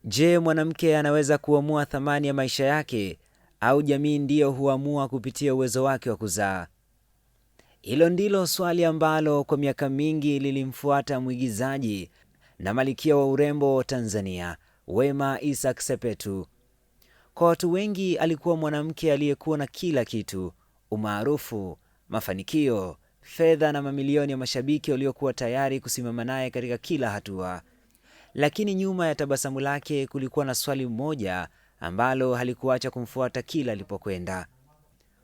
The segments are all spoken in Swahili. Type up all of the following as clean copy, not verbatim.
Je, mwanamke anaweza kuamua thamani ya maisha yake au jamii ndiyo huamua kupitia uwezo wake wa kuzaa? Hilo ndilo swali ambalo kwa miaka mingi lilimfuata mwigizaji na malkia wa urembo Tanzania, Wema Isaac Sepetu. Kwa watu wengi alikuwa mwanamke aliyekuwa na kila kitu: umaarufu, mafanikio, fedha na mamilioni ya mashabiki waliokuwa tayari kusimama naye katika kila hatua. Lakini nyuma ya tabasamu lake kulikuwa na swali moja ambalo halikuacha kumfuata kila alipokwenda: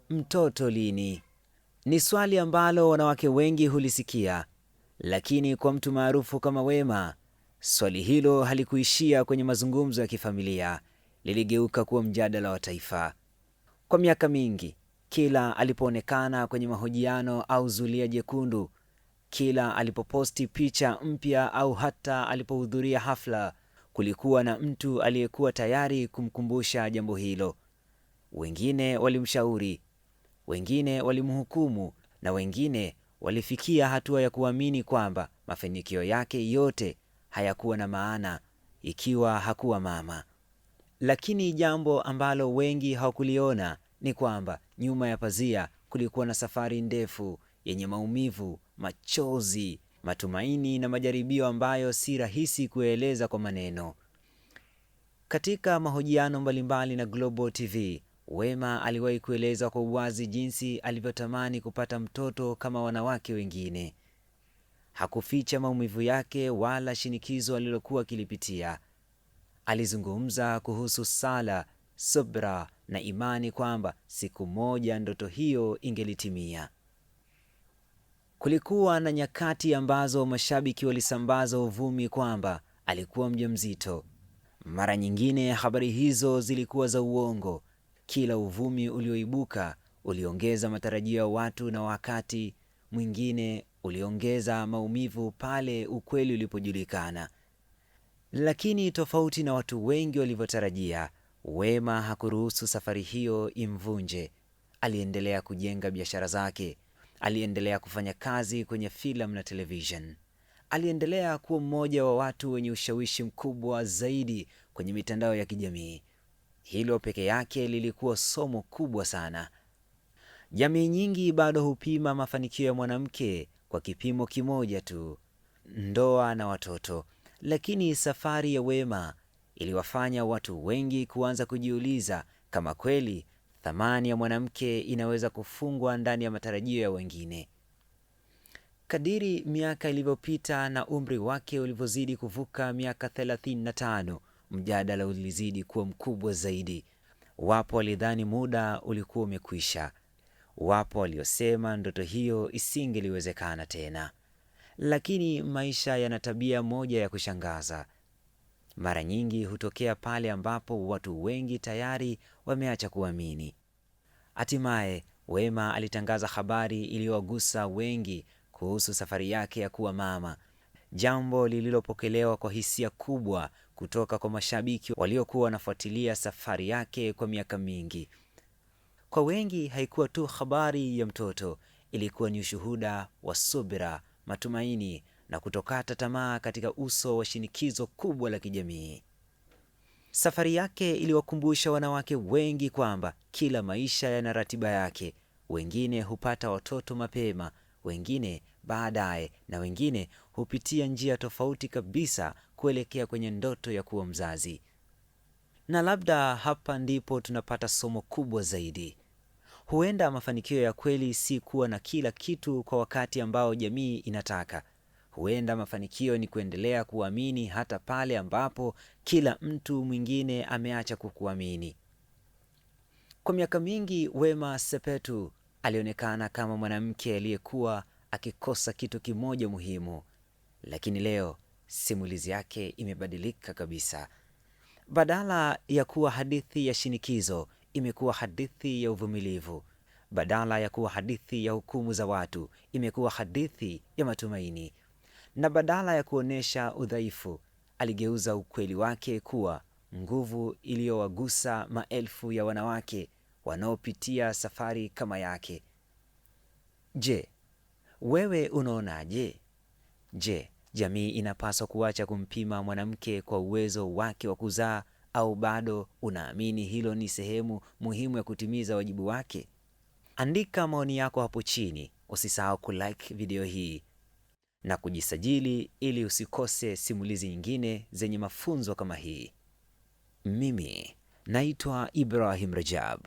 mtoto lini? Ni swali ambalo wanawake wengi hulisikia, lakini kwa mtu maarufu kama Wema, swali hilo halikuishia kwenye mazungumzo ya kifamilia, liligeuka kuwa mjadala wa taifa. Kwa miaka mingi, kila alipoonekana kwenye mahojiano au zulia jekundu, kila alipoposti picha mpya au hata alipohudhuria hafla, kulikuwa na mtu aliyekuwa tayari kumkumbusha jambo hilo. Wengine walimshauri, wengine walimhukumu, na wengine walifikia hatua ya kuamini kwamba mafanikio yake yote hayakuwa na maana ikiwa hakuwa mama. Lakini jambo ambalo wengi hawakuliona ni kwamba nyuma ya pazia kulikuwa na safari ndefu yenye maumivu, machozi, matumaini na majaribio ambayo si rahisi kueleza kwa maneno. Katika mahojiano mbalimbali na Global TV, Wema aliwahi kueleza kwa uwazi jinsi alivyotamani kupata mtoto kama wanawake wengine. Hakuficha maumivu yake wala shinikizo alilokuwa akilipitia. Alizungumza kuhusu sala, subra na imani kwamba siku moja ndoto hiyo ingelitimia. Kulikuwa na nyakati ambazo mashabiki walisambaza uvumi kwamba alikuwa mjamzito. Mara nyingine habari hizo zilikuwa za uongo. Kila uvumi ulioibuka uliongeza matarajio ya watu, na wakati mwingine uliongeza maumivu pale ukweli ulipojulikana. Lakini tofauti na watu wengi walivyotarajia, Wema hakuruhusu safari hiyo imvunje. Aliendelea kujenga biashara zake, aliendelea kufanya kazi kwenye filamu na television, aliendelea kuwa mmoja wa watu wenye ushawishi mkubwa zaidi kwenye mitandao ya kijamii. Hilo peke yake lilikuwa somo kubwa sana. Jamii nyingi bado hupima mafanikio ya mwanamke kwa kipimo kimoja tu: ndoa na watoto. Lakini safari ya Wema iliwafanya watu wengi kuanza kujiuliza kama kweli thamani ya mwanamke inaweza kufungwa ndani ya matarajio ya wengine. Kadiri miaka ilivyopita na umri wake ulivyozidi kuvuka miaka 35, mjadala ulizidi kuwa mkubwa zaidi. Wapo walidhani muda ulikuwa umekwisha. Wapo waliosema ndoto hiyo isingeliwezekana tena. Lakini maisha yana tabia moja ya kushangaza. Mara nyingi hutokea pale ambapo watu wengi tayari wameacha kuamini. Hatimaye Wema alitangaza habari iliyowagusa wengi kuhusu safari yake ya kuwa mama, jambo lililopokelewa kwa hisia kubwa kutoka kwa mashabiki waliokuwa wanafuatilia safari yake kwa miaka mingi. Kwa wengi haikuwa tu habari ya mtoto, ilikuwa ni ushuhuda wa subira, matumaini na kutokata tamaa katika uso wa shinikizo kubwa la kijamii. Safari yake iliwakumbusha wanawake wengi kwamba kila maisha yana ratiba yake. Wengine hupata watoto mapema, wengine baadaye, na wengine hupitia njia tofauti kabisa kuelekea kwenye ndoto ya kuwa mzazi. Na labda hapa ndipo tunapata somo kubwa zaidi. Huenda mafanikio ya kweli si kuwa na kila kitu kwa wakati ambao jamii inataka. Huenda mafanikio ni kuendelea kuamini hata pale ambapo kila mtu mwingine ameacha kukuamini. Kwa miaka mingi Wema Sepetu alionekana kama mwanamke aliyekuwa akikosa kitu kimoja muhimu. Lakini leo simulizi yake imebadilika kabisa. Badala ya kuwa hadithi ya shinikizo, imekuwa hadithi ya uvumilivu. Badala ya kuwa hadithi ya hukumu za watu, imekuwa hadithi ya matumaini. Na badala ya kuonesha udhaifu, aligeuza ukweli wake kuwa nguvu iliyowagusa maelfu ya wanawake wanaopitia safari kama yake. Je, wewe unaonaje? Je, jamii inapaswa kuacha kumpima mwanamke kwa uwezo wake wa kuzaa, au bado unaamini hilo ni sehemu muhimu ya kutimiza wajibu wake? Andika maoni yako hapo chini. Usisahau kulike video hii na kujisajili ili usikose simulizi nyingine zenye mafunzo kama hii. Mimi naitwa Ibrahim Rajab.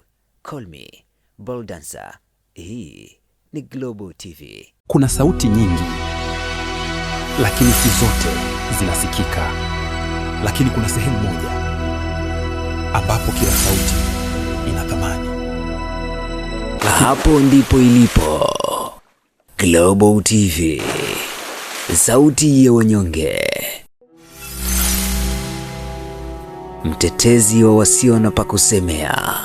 Call me Bold Dancer. Hii ni Global TV. Kuna sauti nyingi, lakini si zote zinasikika. Lakini kuna sehemu moja ambapo kila sauti ina thamani. Hapo ndipo ilipo Global TV, sauti ya wanyonge, mtetezi wa wasio na pa kusemea.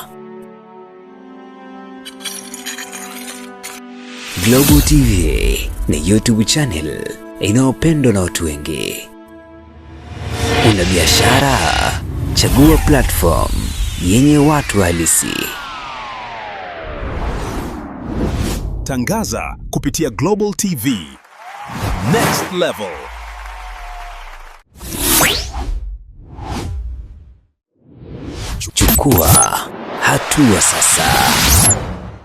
Global TV ni YouTube channel inayopendwa na watu wengi. Una biashara? Chagua platform yenye watu halisi. Tangaza kupitia Global TV. Next level. Chukua hatua sasa.